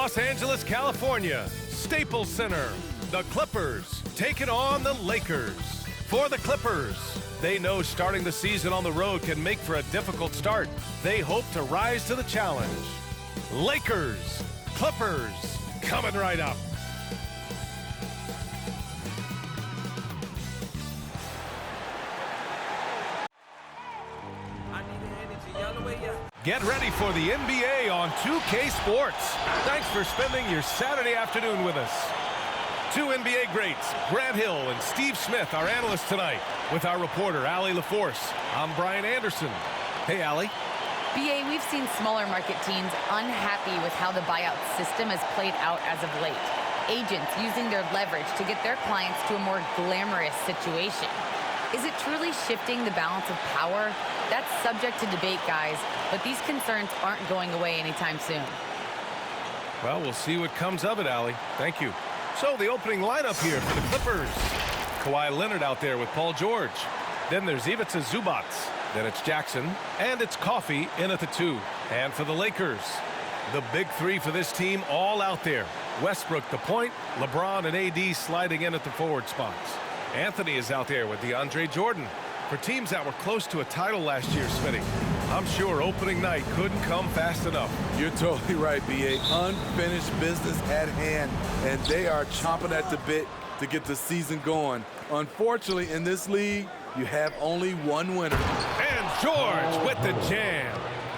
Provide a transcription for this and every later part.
Los Angeles, California, Staples Center. The Clippers taking on the Lakers. For the Clippers, they know starting the season on the road can make for a difficult start. They hope to rise to the challenge. Lakers, Clippers, coming right up. Get ready for the NBA on 2K Sports. Thanks for spending your Saturday afternoon with us. Two NBA greats, Grant Hill and Steve Smith, our analysts tonight, with our reporter, Allie LaForce. I'm Brian Anderson. Hey, Allie. BA, we've seen smaller market teams unhappy with how the buyout system has played out as of late. Agents using their leverage to get their clients to a more glamorous situation. Is it truly shifting the balance of power? That's subject to debate, guys, but these concerns aren't going away anytime soon. Well, we'll see what comes of it, Allie. Thank you. So the opening lineup here for the Clippers. Kawhi Leonard out there with Paul George. Then there's Ivica Zubac. Then it's Jackson. And it's Coffey in at the 2. And for the Lakers, the big three for this team all out there. Westbrook the point, LeBron and AD sliding in at the forward spots. Anthony is out there with DeAndre Jordan. For teams that were close to a title last year, Smitty, I'm sure opening night couldn't come fast enough. You're totally right, B.A. Unfinished business at hand, and they are chomping at the bit to get the season going. Unfortunately, in this league, you have only one winner. And George with the jam.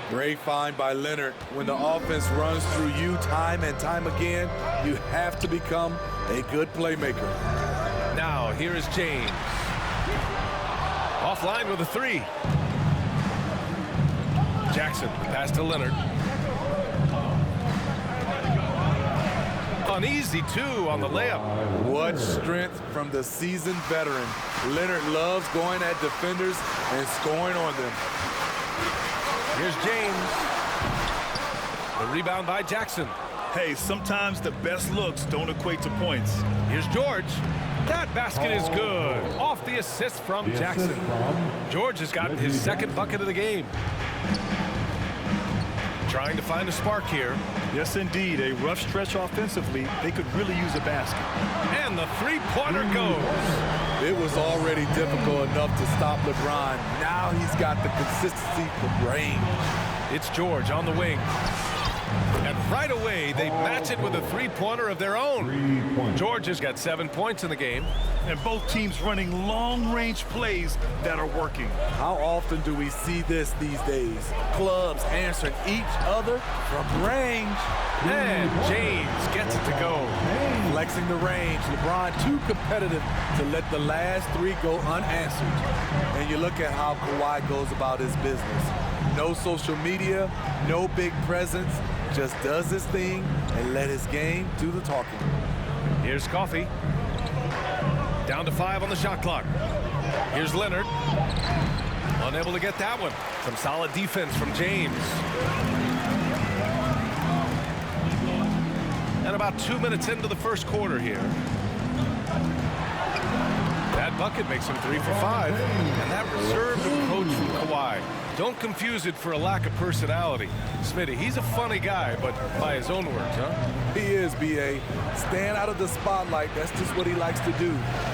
Great find by Leonard. When the offense runs through you time and time again, you have to become a good playmaker. Now, here is James. Offline with a 3. Jackson, pass to Leonard. An easy 2 on the layup. What strength from the seasoned veteran. Leonard loves going at defenders and scoring on them. Here's James. The rebound by Jackson. Hey, sometimes the best looks don't equate to points. Here's George. That basket is good. Off the assist from Jackson. George has gotten his second bucket of the game. Trying to find a spark here. Yes, indeed. A rough stretch offensively. They could really use a basket. And the three-pointer goes. It was already difficult enough to stop LeBron. Now he's got the consistency from range. It's George on the wing. And right away, they match it with a three-pointer of their own. George has got 7 points in the game. And both teams running long-range plays that are working. How often do we see this these days? Clubs answering each other from range. And James gets it to go. Flexing the range. LeBron too competitive to let the last 3 go unanswered. And you look at how Kawhi goes about his business. No social media, no big presence, just does his thing and let his game do the talking. Here's Coffey. Down to 5 on the shot clock. Here's Leonard. Unable to get that one. Some solid defense from James. And about 2 minutes into the first quarter here. That bucket makes him 3 for 5. And that reserved approach from Kawhi. Don't confuse it for a lack of personality. Smitty, he's a funny guy, but by his own words, huh? He is, B.A. Stand out of the spotlight, that's just what he likes to do.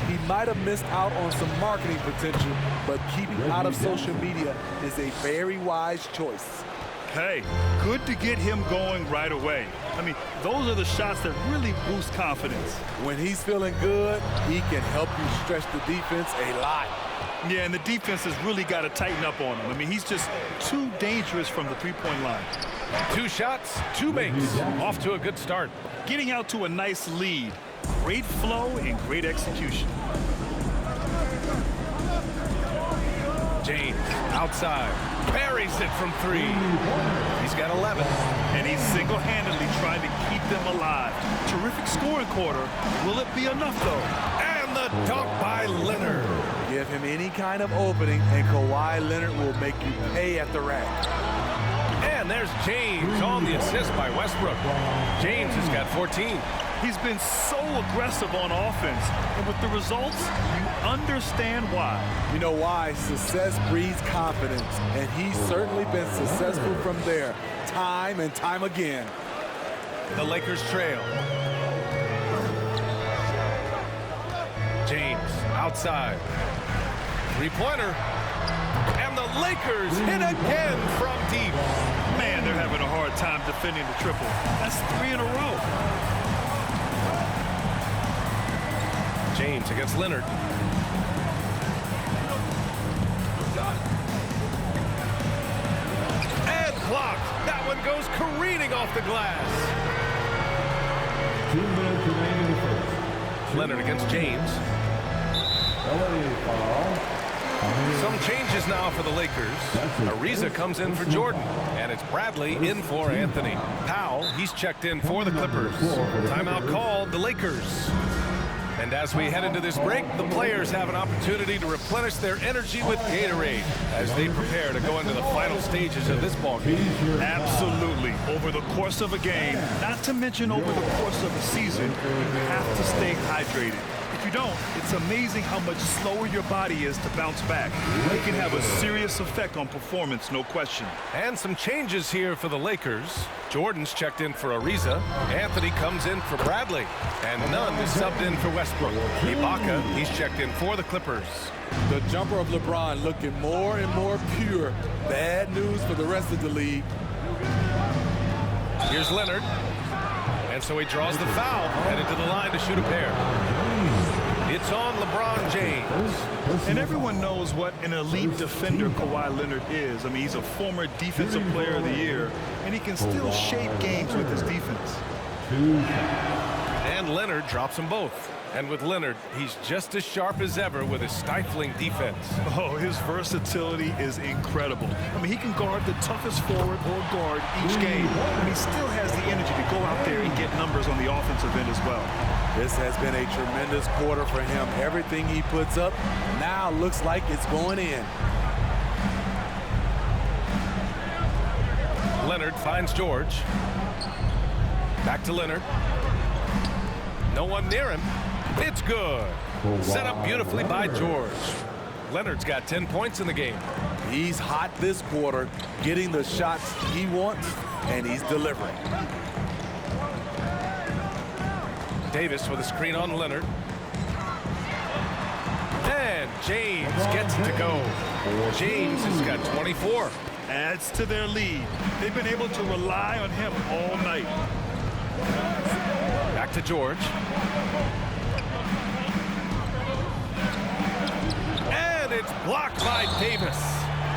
He might have missed out on some marketing potential, but keeping out of social media is a very wise choice. Hey, good to get him going right away. I mean, those are the shots that really boost confidence. When he's feeling good, he can help you stretch the defense a lot. Yeah, and the defense has really got to tighten up on him. I mean, he's just too dangerous from the three-point line. 2 shots, 2 makes. Off to a good start. Getting out to a nice lead. Great flow and great execution. James, outside. Buries it from 3. He's got 11. And he's single-handedly trying to keep them alive. Terrific scoring quarter. Will it be enough, though? And the dunk by Leonard. Give him any kind of opening, and Kawhi Leonard will make you pay at the rack. And there's James on the assist by Westbrook. James has got 14. He's been so aggressive on offense, and with the results, you understand why. You know why? Success breeds confidence, and he's certainly been successful from there, time and time again. The Lakers trail. James outside. Three-pointer. And the Lakers hit again from deep. Man, they're having a hard time defending the triple. That's 3 in a row. James against Leonard. And blocked. That one goes careening off the glass. 2 minutes remaining in the first. Leonard against James. Some changes now for the Lakers. Ariza comes in for Jordan, and it's Bradley in for Anthony. Powell, he's checked in for the Clippers. Timeout called, the Lakers. And as we head into this break, the players have an opportunity to replenish their energy with Gatorade as they prepare to go into the final stages of this ballgame. Absolutely. Over the course of a game, not to mention over the course of a season, you have to stay hydrated. If you don't, it's amazing how much slower your body is to bounce back. It can have a serious effect on performance, no question. And some changes here for the Lakers. Jordan's checked in for Ariza. Anthony comes in for Bradley. And Nunn is subbed in for Westbrook. Ibaka, he's checked in for the Clippers. The jumper of LeBron looking more and more pure. Bad news for the rest of the league. Here's Leonard. And so he draws the foul, headed to the line to shoot a pair. It's on LeBron James. And everyone knows what an elite defender Kawhi Leonard is. I mean, he's a former Defensive Player of the Year, and he can still shape games with his defense. And Leonard drops them both. And with Leonard, he's just as sharp as ever with his stifling defense. Oh, his versatility is incredible. I mean, he can guard the toughest forward or guard each game, and he still has the energy to go out there and get numbers on the offensive end as well. This has been a tremendous quarter for him. Everything he puts up now looks like it's going in. Leonard finds George. Back to Leonard. No one near him. It's good. Set up beautifully by George. Leonard's got 10 points in the game. He's hot this quarter, getting the shots he wants, and he's delivering. Davis with a screen on Leonard. And James gets it to go. James has got 24. Adds to their lead. They've been able to rely on him all night. Back to George. And it's blocked by Davis.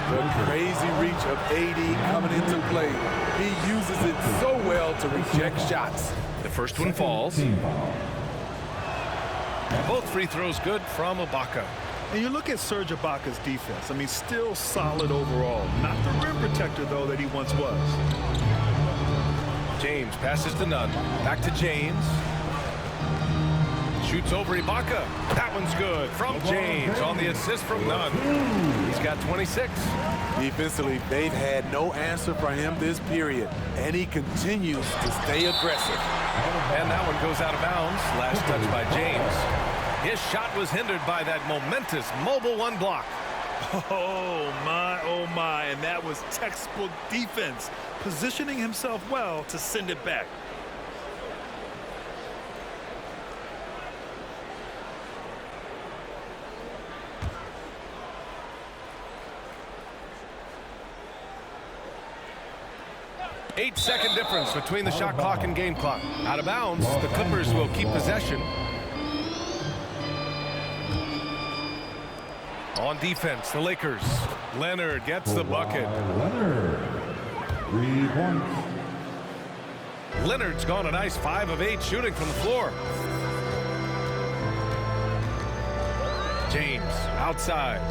The crazy reach of AD coming into play. He uses it so well to reject shots. The first one falls. Both free throws good from Ibaka. And you look at Serge Ibaka's defense. I mean, still solid overall. Not the rim protector, though, that he once was. James passes to Nunn. Back to James. Shoots over Ibaka. That one's good from James on the assist from Nunn. He's got 26. Defensively, they've had no answer for him this period, and he continues to stay aggressive. And that one goes out of bounds. Last touch by James. His shot was hindered by that momentous mobile one block. Oh, my. And that was textbook defense, positioning himself well to send it back. Eight-second difference between the shot clock and game clock. Out of bounds, the Clippers will keep possession. On defense, the Lakers. Leonard gets the bucket. Leonard, 3 points. Leonard's gone a nice 5 of 8 shooting from the floor. James outside.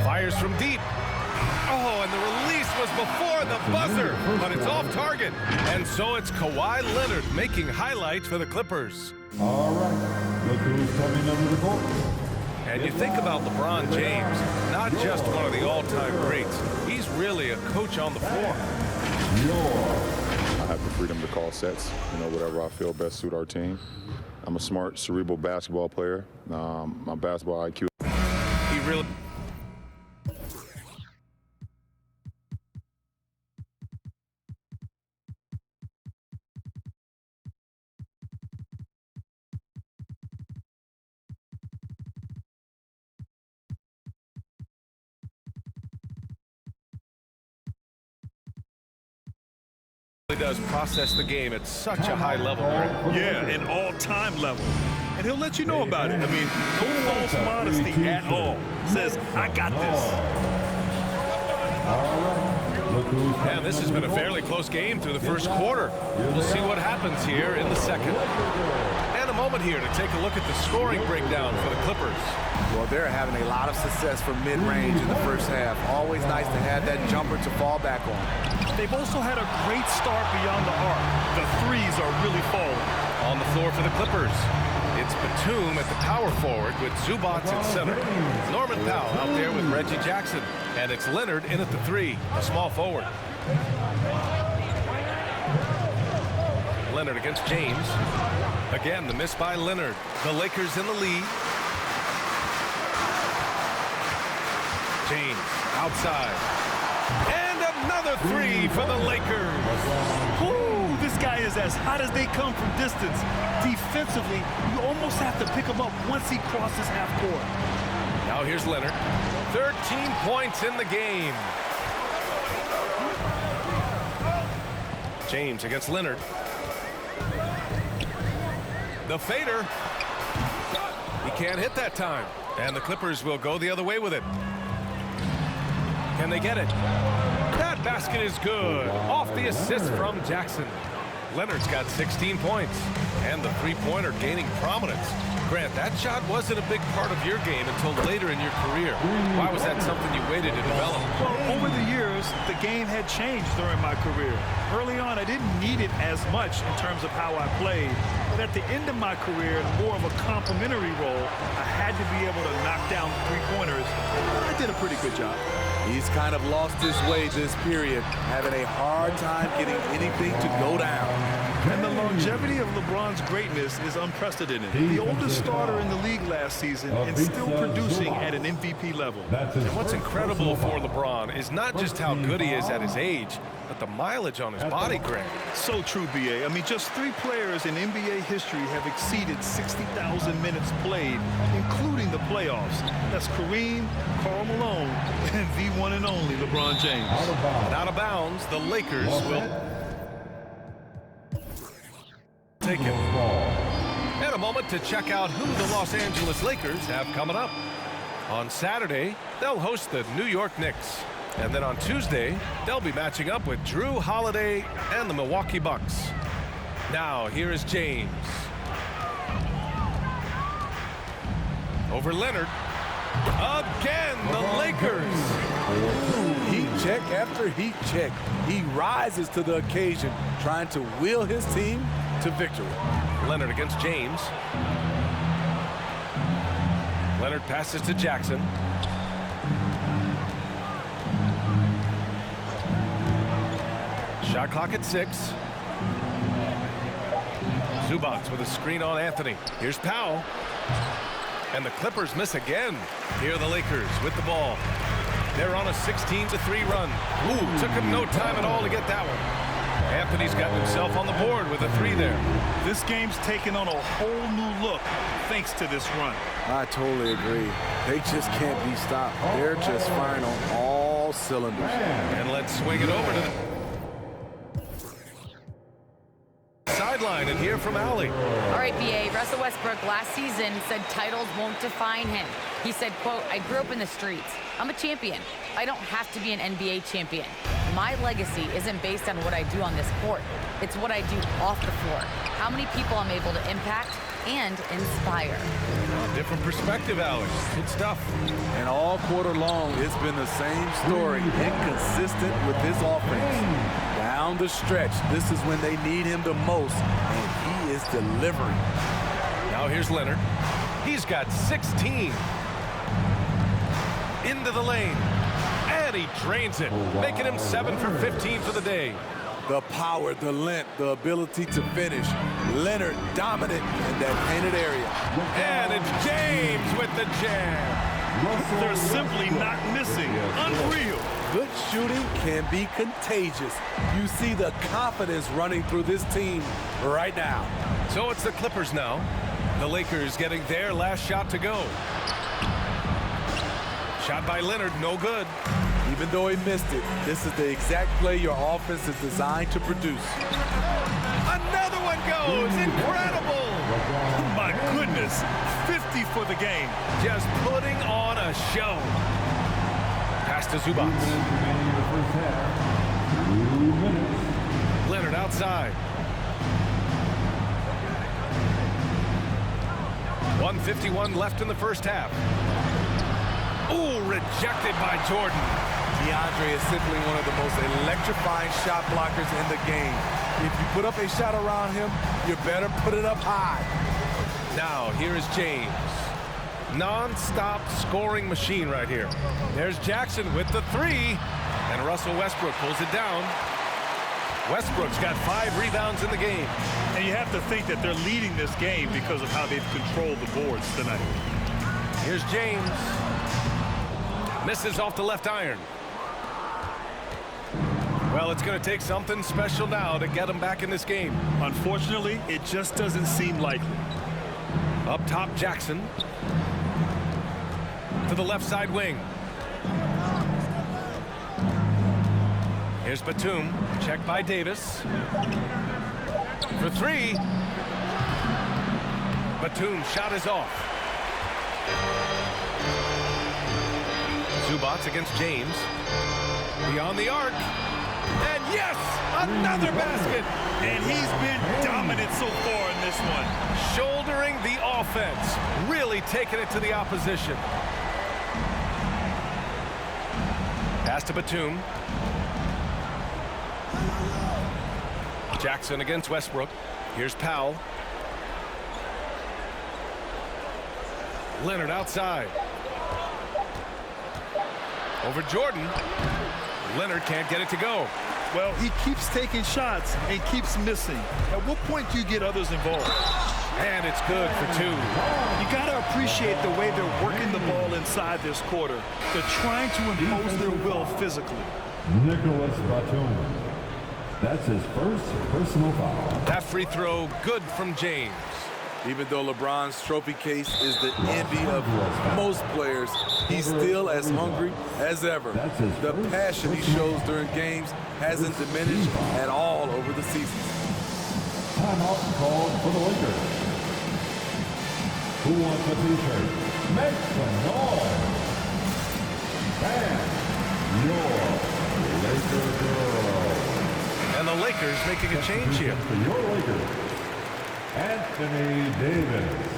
Fires from deep. Oh, and the release was before the buzzer, but it's off target. And so it's Kawhi Leonard making highlights for the Clippers. All right, look who's coming under the court. And you think about LeBron James, not just one of the all-time greats. He's really a coach on the floor. Your freedom to call sets, whatever I feel best suit our team. I'm a smart, cerebral basketball player. My basketball IQ. He really... does process the game at such a high level. Yeah, an all-time level. And he'll let you know about it. I mean, no false modesty at all. Says, I got this. And this has been a fairly close game through the first quarter. We'll see what happens here in the second. And a moment here to take a look at the scoring breakdown for the Clippers. Well, they're having a lot of success from mid-range in the first half. Always nice to have that jumper to fall back on. They've also had a great start beyond the arc. The threes are really falling. On the floor for the Clippers, it's Batum at the power forward with Zubac at center. Norman Powell out there with Reggie Jackson. And it's Leonard in at the three, a small forward. Leonard against James. Again, the miss by Leonard. The Lakers in the lead. James outside. And another three for the Lakers. Ooh, this guy is as hot as they come from distance. Defensively, you almost have to pick him up once he crosses half court. Now here's Leonard. 13 points in the game. James against Leonard. The fader. He can't hit that time. And the Clippers will go the other way with it. Can they get it? That basket is good. Off the assist from Jackson. Leonard's got 16 points. And the three-pointer gaining prominence. Grant, that shot wasn't a big part of your game until later in your career. Why was that something you waited to develop? Well, over the years, the game had changed during my career. Early on, I didn't need it as much in terms of how I played. But at the end of my career, in more of a complementary role, I had to be able to knock down three-pointers. I did a pretty good job. He's kind of lost his way this period, having a hard time getting anything to go down. And the longevity of LeBron's greatness is unprecedented. The oldest starter in the league last season and still producing at an MVP level. And what's incredible for LeBron is not just how good he is at his age, but the mileage on his body, Grant. So true, B.A. I mean, just 3 players in NBA history have exceeded 60,000 minutes played, including the playoffs. That's Kareem, Karl Malone, and the one and only LeBron James. And out of bounds, the Lakers will take it. And a moment to check out who the Los Angeles Lakers have coming up. On Saturday, they'll host the New York Knicks. And then on Tuesday, they'll be matching up with Drew Holiday and the Milwaukee Bucks. Now, here is James. Over Leonard. Again, the Lakers. Heat check after heat check. He rises to the occasion, trying to wheel his team to victory. Leonard against James. Leonard passes to Jackson. Shot clock at 6. Zubac with a screen on Anthony. Here's Powell. And the Clippers miss again. Here are the Lakers with the ball. They're on a 16-3 run. Ooh, took him no time at all to get that one. Anthony's gotten himself on the board with a 3 there. This game's taken on a whole new look thanks to this run. I totally agree. They just can't be stopped. They're just firing on all cylinders. And let's swing it over to the sideline and hear from Allie. All right, B.A. Russell Westbrook last season said titles won't define him. He said, quote, "I grew up in the streets. I'm a champion. I don't have to be an NBA champion. My legacy isn't based on what I do on this court. It's what I do off the floor. How many people I'm able to impact and inspire." Different perspective, Alex. Good stuff. And all quarter long, it's been the same story. Inconsistent with his offense. Down the stretch, this is when they need him the most, and he is delivering. Now here's Leonard. He's got 16. Into the lane. And he drains it, making him 7 for 15 for the day. The power, the length, the ability to finish. Leonard dominant in that painted area. And it's James with the jam. They're simply not missing. Unreal. Good shooting can be contagious. You see the confidence running through this team right now. So it's the Clippers now. The Lakers getting their last shot to go. Shot by Leonard, no good. Even though he missed it, this is the exact play your offense is designed to produce. Another one goes. Incredible. My goodness. 50 for the game. Just putting on a show. Pass to Zubac. Leonard outside. 1:51 left in the first half. Ooh, rejected by Jordan. DeAndre is simply one of the most electrifying shot blockers in the game. If you put up a shot around him, you better put it up high. Now, here is James. Non-stop scoring machine right here. There's Jackson with the three. And Russell Westbrook pulls it down. Westbrook's got 5 rebounds in the game. And you have to think that they're leading this game because of how they've controlled the boards tonight. Here's James. Misses off the left iron. Well, it's going to take something special now to get him back in this game. Unfortunately, it just doesn't seem likely. Up top, Jackson. To the left side wing. Here's Batum. Check by Davis. For 3. Batum's shot is off. Zubac against James. Beyond the arc. And yes, another basket. And he's been dominant so far in this one. Shouldering the offense. Really taking it to the opposition. Pass to Batum. Jackson against Westbrook. Here's Powell. Leonard outside. Over Jordan. Leonard can't get it to go. Well, he keeps taking shots and keeps missing. At what point do you get others involved? And it's good for 2. You got to appreciate the way they're working the ball inside this quarter. They're trying to impose their will physically. Nicholas Batum. That's his first personal foul. That free throw good from James. Even though LeBron's trophy case is the envy of most players, he's still as hungry as ever. The passion he shows during games hasn't diminished at all over the season. Timeout called for the Lakers. Who wants a t-shirt? Make some noise. And your Laker girl. And the Lakers making a change here. For your Lakers, Anthony Davis.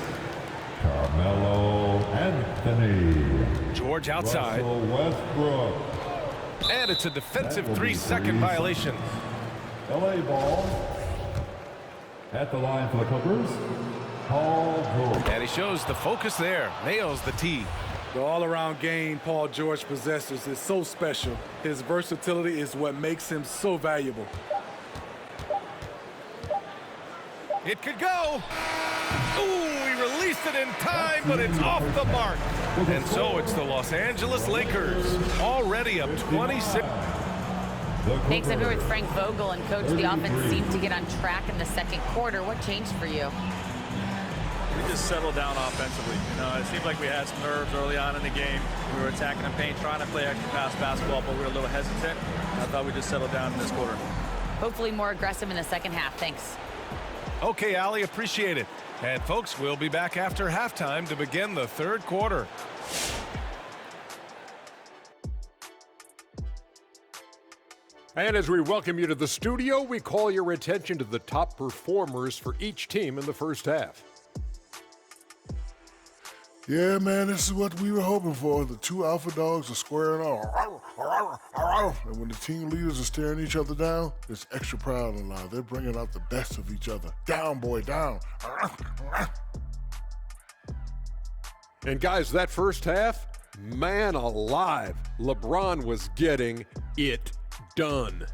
Carmelo Anthony. George outside. Russell Westbrook. And it's a defensive 3-second violation. LA ball. At the line for the Clippers, Paul George. And he shows the focus there. Nails the tee. The all-around game Paul George possesses is so special. His versatility is what makes him so valuable. It could go. Ooh, he released it in time, but it's off the mark. And so it's the Los Angeles Lakers, already up 26. Thanks. I'm here with Frank Vogel, and Coach, the offense seemed to get on track in the second quarter. What changed for you? We just settled down offensively. You know, it seemed like we had some nerves early on in the game. We were attacking the paint, trying to play extra pass basketball, but we were a little hesitant. I thought we just settled down in this quarter. Hopefully more aggressive in the second half. Thanks. Okay, Allie, appreciate it. And folks, we'll be back after halftime to begin the third quarter. And as we welcome you to the studio, we call your attention to the top performers for each team in the first half. Yeah, man, this is what we were hoping for. The two alpha dogs are squaring off. And when the team leaders are staring each other down, it's extra proud and loud. They're bringing out the best of each other. Down, boy, down. And guys, that first half, man alive, LeBron was getting it done.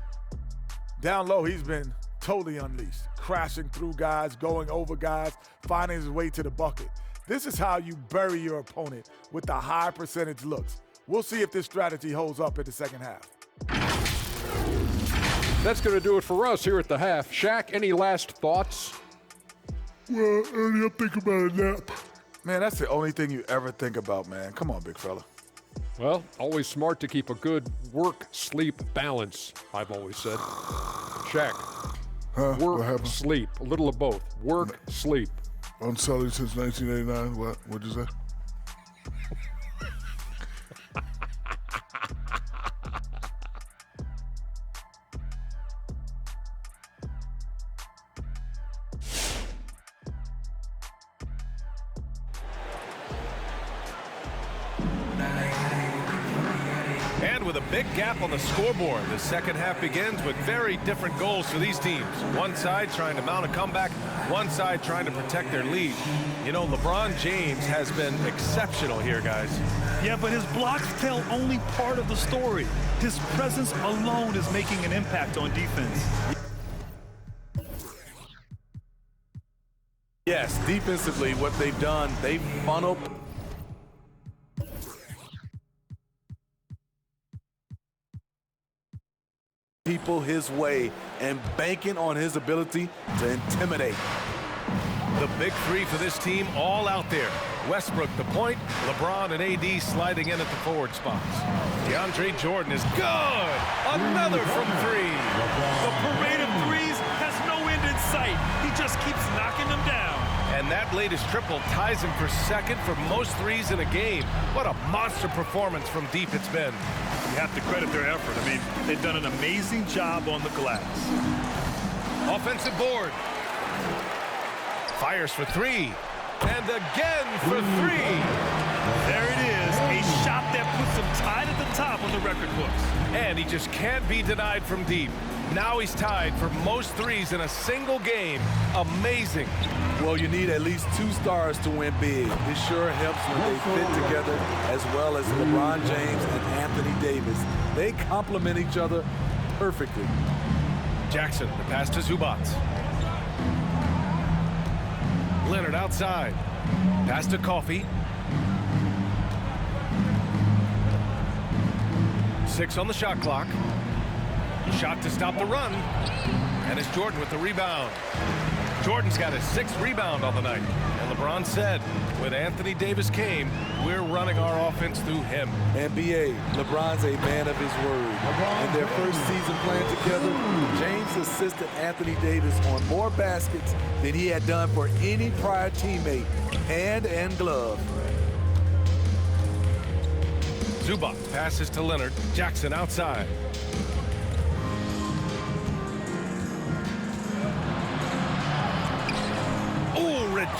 Down low, he's been totally unleashed, crashing through guys, going over guys, finding his way to the bucket. This is how you bury your opponent with the high percentage looks. We'll see if this strategy holds up in the second half. That's going to do it for us here at the half. Shaq, any last thoughts? Well, Ernie, I'm thinking about a nap. Man, that's the only thing you ever think about, man. Come on, big fella. Well, always smart to keep a good work-sleep balance, I've always said. Shaq, What happened? work, sleep, a little of both. Work, sleep. Unsullied since 1989. What'd you say? And with a big gap on the scoreboard, the second half begins with very different goals for these teams. One side trying to mount a comeback, one side trying to protect their lead. You know, LeBron James has been exceptional here, guys. Yeah, but his blocks tell only part of the story. His presence alone is making an impact on defense. Yes, defensively, what they've done, they've funneled people his way and banking on his ability to intimidate. The big three for this team all out there. Westbrook the point, LeBron and AD sliding in at the forward spots. DeAndre Jordan is good. Another from three. The parade of threes has no end in sight. He just keeps knocking them down. And that latest triple ties him for second for most threes in a game. What a monster performance from deep it's been. You have to credit their effort. I mean, they've done an amazing job on the glass. Offensive board. Fires for three. And again for three. There it is, a shot that puts him tied at the top of the record books. And he just can't be denied from deep. Now he's tied for most threes in a single game. Amazing. Well, you need at least two stars to win big. It sure helps when they fit together, as well as LeBron James and Anthony Davis. They complement each other perfectly. Jackson, the pass to Zubac. Leonard outside. Pass to Coffey. 6 on the shot clock. Shot to stop the run. And it's Jordan with the rebound. Jordan's got his 6th rebound on the night. And LeBron said, when Anthony Davis came, we're running our offense through him. NBA, LeBron's a man of his word. In their first season playing together, James assisted Anthony Davis on more baskets than he had done for any prior teammate, hand and glove. Zubac passes to Leonard. Jackson outside.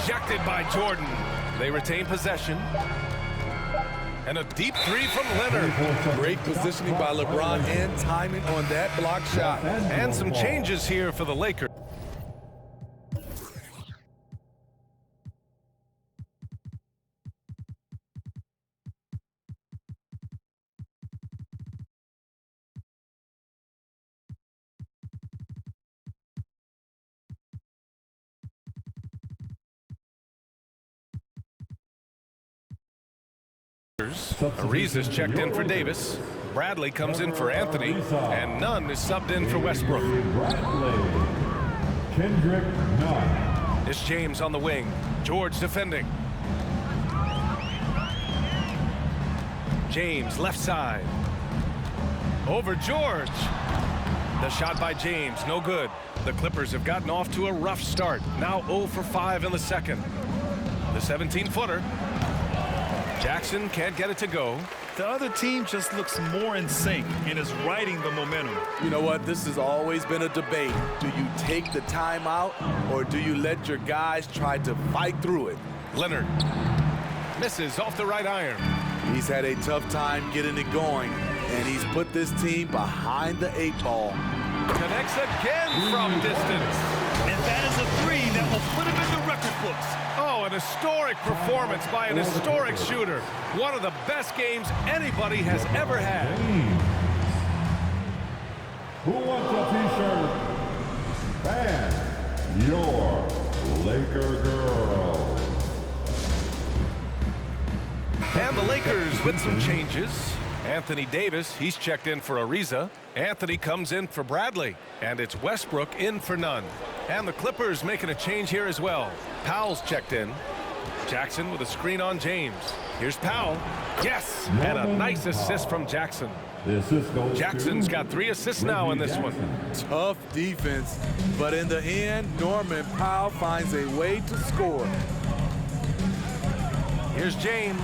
Rejected by Jordan. They retain possession. And a deep three from Leonard. Great positioning by LeBron and timing on that block shot. And some changes here for the Lakers. Ariza's checked in for Davis. Bradley comes in for Anthony, and Nunn is subbed in for Westbrook. Kendrick Nunn. It's James on the wing. George defending. James left side. Over George. The shot by James, no good. The Clippers have gotten off to a rough start. Now 0 for 5 in the second. The 17-footer. Jackson can't get it to go. The other team just looks more in sync and is riding the momentum. You know what? This has always been a debate. Do you take the timeout or do you let your guys try to fight through it? Leonard misses off the right iron. He's had a tough time getting it going, and he's put this team behind the 8 ball. Connects again from distance. And that is a three that will put him in the record books. Oh, an historic performance by an historic shooter. One of the best games anybody has ever had. Who wants a t-shirt? And your Laker girl. And the Lakers with some changes. Anthony Davis, he's checked in for Ariza. Anthony comes in for Bradley. And it's Westbrook in for Nunn. And the Clippers making a change here as well. Powell's checked in. Jackson with a screen on James. Here's Powell. Yes! And a nice assist from Jackson. Jackson's got 3 assists now in this one. Tough defense, but in the end, Norman Powell finds a way to score. Here's James.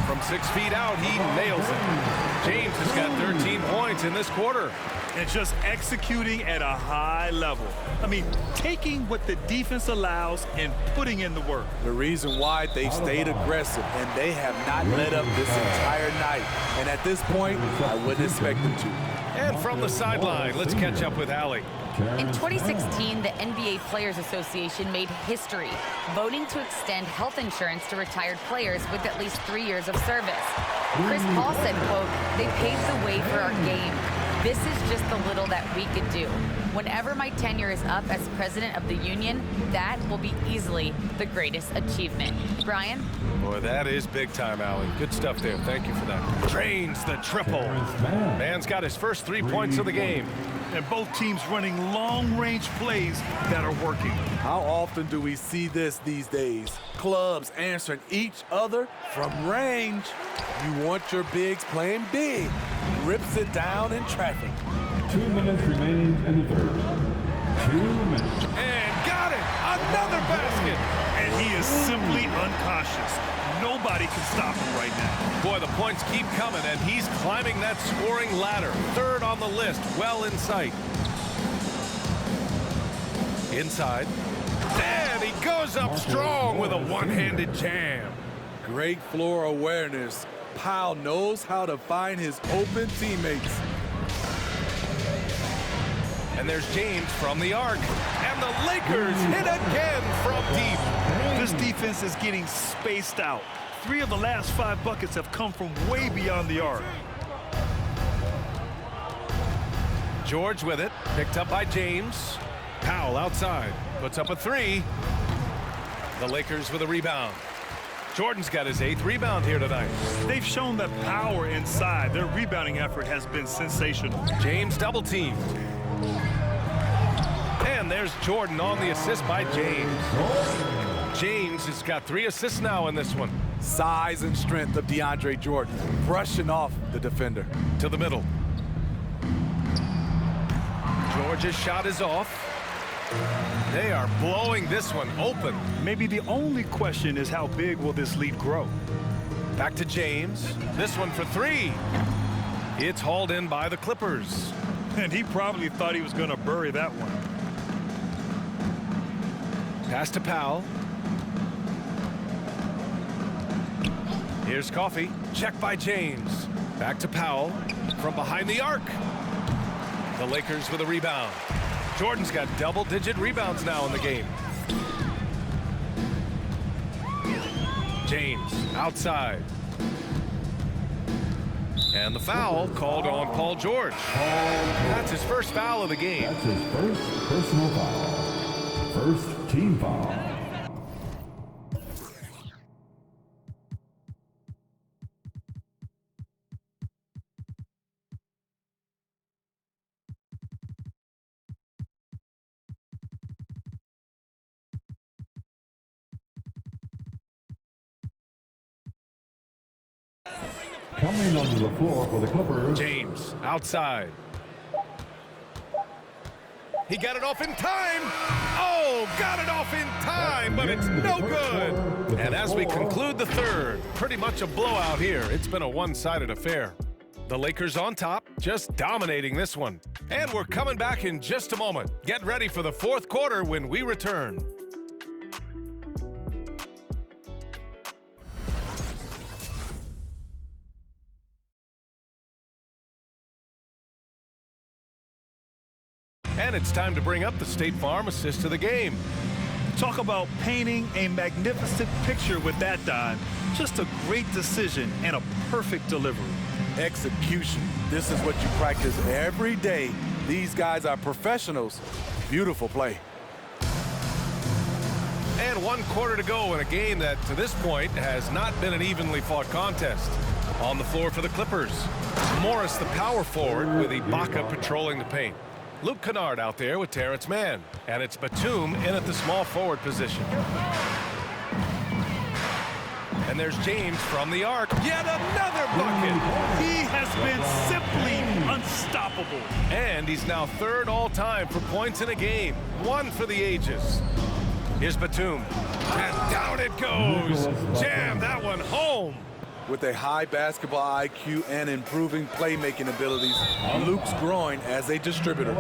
From 6 feet out, he nails it. James has got 13 points in this quarter. And just executing at a high level. I mean, taking what the defense allows and putting in the work. The reason why they've stayed aggressive, and they have not let up this entire night. And at this point, I wouldn't expect them to. And from the sideline, let's catch up with Allie. In 2016, the NBA Players Association made history, voting to extend health insurance to retired players with at least 3 years of service. Chris Paul said, quote, "They paved the way for our game. This is just the little that we could do. Whenever my tenure is up as president of the union, that will be easily the greatest achievement." Brian? Boy, that is big time, Allie. Good stuff there. Thank you for that. Drains the triple. Man's got his first 3 points of the game. And both teams running long-range plays that are working. How often do we see this these days? Clubs answering each other from range. You want your bigs playing big. Rips it down in traffic. 2 minutes remaining in the third. 2 minutes. And got it! Another basket! And he is simply unconscious. Nobody can stop him right now. Boy, the points keep coming, and he's climbing that scoring ladder. 3rd on the list, well in sight. Inside. And he goes up strong with a one-handed jam. Great floor awareness. Powell knows how to find his open teammates. And there's James from the arc. And the Lakers hit again from deep. This defense is getting spaced out. 3 of the last 5 buckets have come from way beyond the arc. George with it. Picked up by James. Powell outside. Puts up a 3. The Lakers with a rebound. Jordan's got his 8th rebound here tonight. They've shown that power inside. Their rebounding effort has been sensational. James double teamed. And there's Jordan on the assist by James. James has got 3 assists now in this one. Size and strength of DeAndre Jordan, brushing off the defender. To the middle. George's shot is off. They are blowing this one open. Maybe the only question is how big will this lead grow? Back to James. This one for 3. It's hauled in by the Clippers. And he probably thought he was going to bury that one. Pass to Powell. Here's Coffey. Check by James. Back to Powell from behind the arc. The Lakers with a rebound. Jordan's got double-digit rebounds now in the game. James outside. And the foul called on Paul George. That's his first foul of the game. That's his first personal foul. First team foul. Coming onto the floor for the Clippers. James outside. He got it off in time. Oh, got it off in time, but it's no good. And as we conclude the third, pretty much a blowout here. It's been a one-sided affair. The Lakers on top, just dominating this one. And we're coming back in just a moment. Get ready for the fourth quarter when we return. And it's time to bring up the State Farm assist of the game. Talk about painting a magnificent picture with that dive. Just a great decision and a perfect delivery. Execution. This is what you practice every day. These guys are professionals. Beautiful play. And 1 quarter to go in a game that, to this point, has not been an evenly fought contest. On the floor for the Clippers, Morris, the power forward, with Ibaka patrolling the paint. Luke Kennard out there with Terrence Mann. And it's Batum in at the small forward position. And there's James from the arc. Yet another bucket. He has been simply unstoppable. And he's now 3rd all-time for points in a game. 1 for the ages. Here's Batum. And down it goes. Jam that one home. With a high basketball IQ and improving playmaking abilities, Luke's growing as a distributor.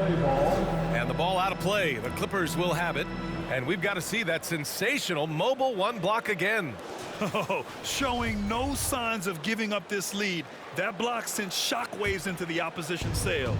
And the ball out of play. The Clippers will have it. And we've got to see that sensational mobile 1 block again. Oh, showing no signs of giving up this lead. That block sent shockwaves into the opposition's sails.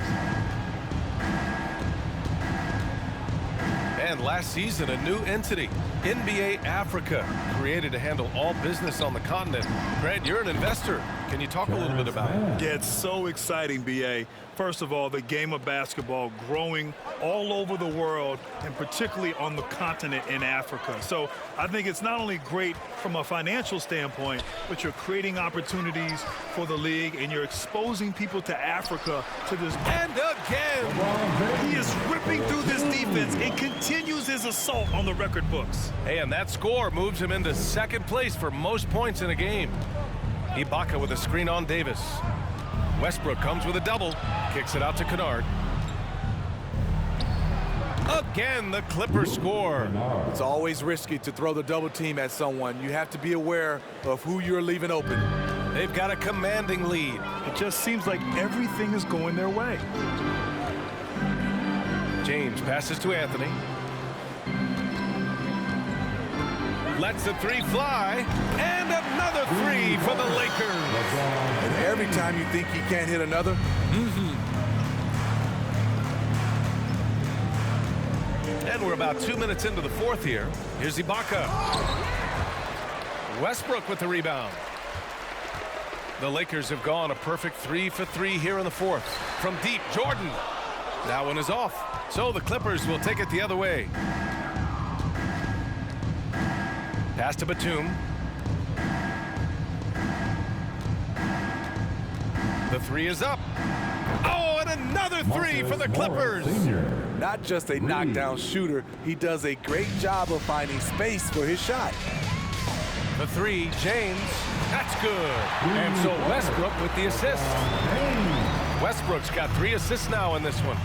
And last season, a new entity, NBA Africa, created to handle all business on the continent. Grant, you're an investor. Can you talk a little bit about it? Yeah, it's so exciting, B.A. First of all, the game of basketball growing all over the world, and particularly on the continent in Africa. So I think it's not only great from a financial standpoint, but you're creating opportunities for the league, and you're exposing people to Africa to this. And again! He is ripping through this defense and continues his assault on the record books. Hey, and that score moves him into 2nd place for most points in a game. Ibaka with a screen on Davis. Westbrook comes with a double. Kicks it out to Kennard. Again, the Clippers score. It's always risky to throw the double team at someone. You have to be aware of who you're leaving open. They've got a commanding lead. It just seems like everything is going their way. James passes to Anthony. Lets the 3 fly. And another 3 for the Lakers. And every time you think he can't hit another, And we're about 2 minutes into the 4th here. Here's Ibaka. Westbrook with the rebound. The Lakers have gone a perfect 3 for 3 here in the 4th. From deep, Jordan. That one is off. So the Clippers will take it the other way. Pass to Batum. The 3 is up. Oh, and another 3 for the Clippers. not just a knockdown shooter, he does a great job of finding space for his shot. The 3, James. That's good. And so Westbrook with the assist. Westbrook's got 3 assists now in this one.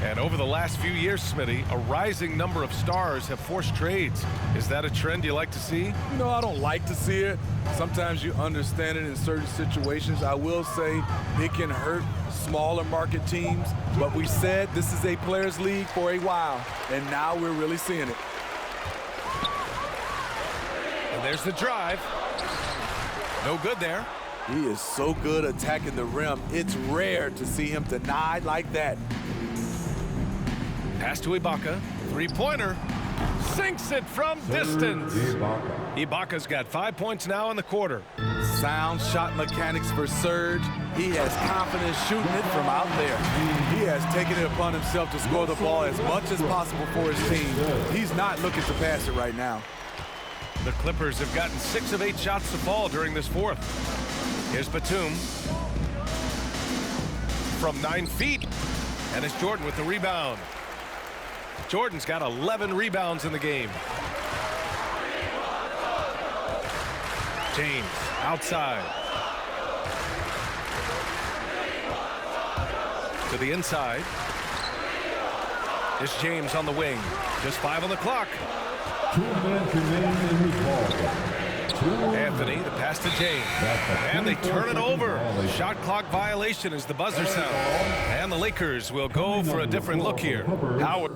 And over the last few years, Smitty, a rising number of stars have forced trades. Is that a trend you like to see? You know, I don't like to see it. Sometimes you understand it in certain situations. I will say it can hurt smaller market teams, but we said this is a players' league for a while, and now we're really seeing it. And there's the drive. No good there. He is so good attacking the rim. It's rare to see him denied like that. Pass to Ibaka. Three-pointer. Sinks it from distance. Ibaka's got 5 points now in the quarter. Sound shot mechanics for Serge. He has confidence shooting it from out there. He has taken it upon himself to score the ball as much as possible for his team. He's not looking to pass it right now. The Clippers have gotten 6 of 8 shots to fall during this fourth. Here's Batum. From 9 feet. And it's Jordan with the rebound. Jordan's got 11 rebounds in the game. James outside. To the inside. It's James on the wing. Just 5 on the clock. 2 minutes remaining in the ball. Anthony, the pass to James. And they turn it over. Shot clock violation as the buzzer sounds. And the Lakers will go for a different look here. Howard.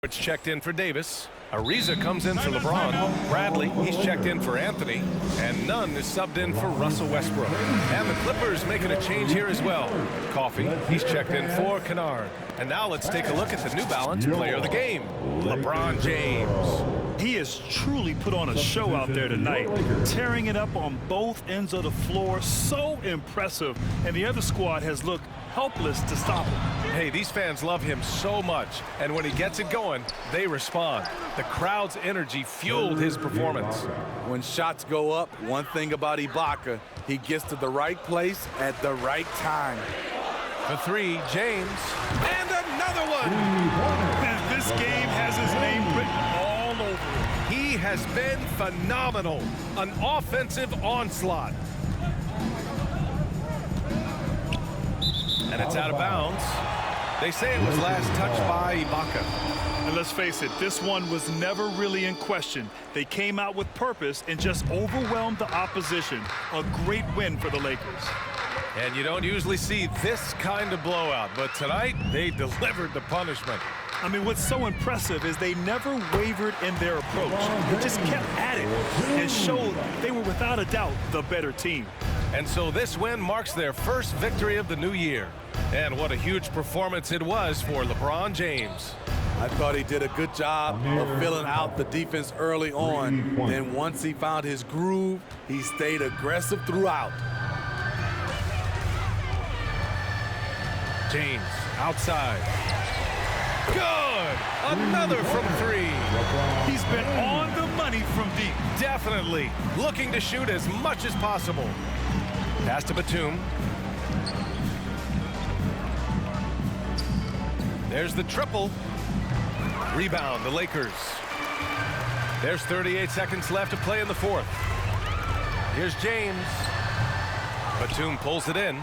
It's checked in for Davis. Ariza comes in for LeBron. Bradley, he's checked in for Anthony. And Nunn is subbed in for Russell Westbrook. And the Clippers making a change here as well. Coffee, he's checked in for Kennard. And now let's take a look at the New Balance player of the game, LeBron James. He has truly put on a show out there tonight, tearing it up on both ends of the floor. So impressive. And the other squad has looked helpless to stop him. Hey, these fans love him so much, and when he gets it going, they respond. The crowd's energy fueled his performance. When shots go up, one thing about Ibaka, he gets to the right place at the right time. For three, James. And another one! And this game has his name written all over it. He has been phenomenal. An offensive onslaught. And it's out of bounds. They say it was last touched by Ibaka. And let's face it, this one was never really in question. They came out with purpose and just overwhelmed the opposition. A great win for the Lakers. And you don't usually see this kind of blowout, but tonight they delivered the punishment. I mean, what's so impressive is they never wavered in their approach. They just kept at it and showed they were without a doubt the better team. And so this win marks their first victory of the new year. And what a huge performance it was for LeBron James. I thought he did a good job of filling out the defense early on. Then once he found his groove, he stayed aggressive throughout. James outside. Good! Another from three. He's been on the money from deep. Definitely looking to shoot as much as possible. Pass to Batum. There's the triple. Rebound, the Lakers. There's 38 seconds left to play in the fourth. Here's James. Batum pulls it in.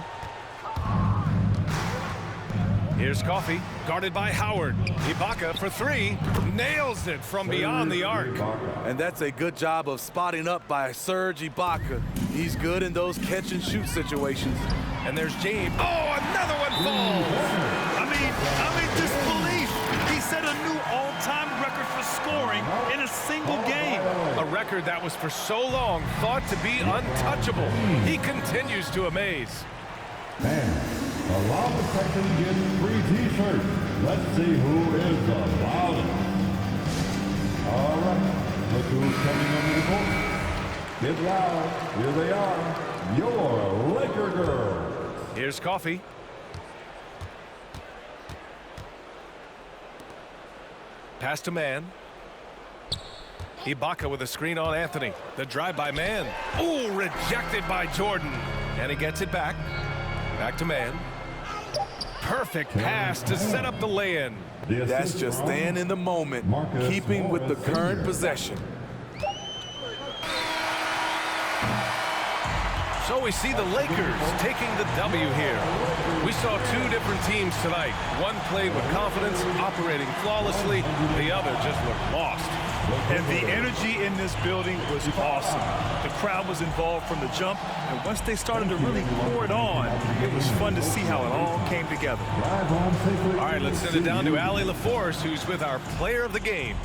Here's Coffee, guarded by Howard. Ibaka for three, nails it from beyond the arc. And that's a good job of spotting up by Serge Ibaka. He's good in those catch-and-shoot situations. And there's James. Oh, another one falls. I mean, disbelief. He set a new all-time record for scoring in a single game. A record that was for so long thought to be untouchable. He continues to amaze. Allow the section to get free t-shirts. Let's see who is the loudest. All right, look who's coming under the court. Get loud. Here they are, your Laker girls. Here's Coffee. Pass to Man. Ibaka with a screen on Anthony. The drive by Man. Ooh, rejected by Jordan. And he gets it back. Back to Man. Perfect pass to set up the lay-in. That's just staying in the moment, keeping with the current possession. So we see the Lakers taking the W here. We saw two different teams tonight. One played with confidence, operating flawlessly. The other just looked lost. And the energy in this building was awesome. The crowd was involved from the jump, and once they started to really pour it on, it was fun to see how it all came together. All right, let's send it down to Allie LaForce, who's with our player of the game.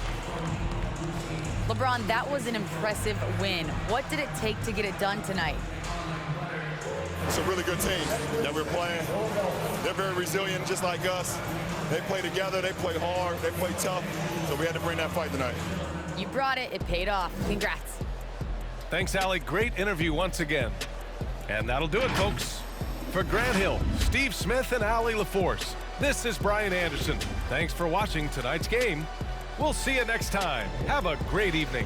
LeBron, that was an impressive win. What did it take to get it done tonight? It's a really good team that we're playing. They're very resilient, just like us. They play together, they play hard, they play tough, so we had to bring that fight tonight. You brought it. It paid off. Congrats. Thanks, Allie. Great interview once again. And that'll do it, folks. For Grant Hill, Steve Smith, and Allie LaForce, this is Brian Anderson. Thanks for watching tonight's game. We'll see you next time. Have a great evening.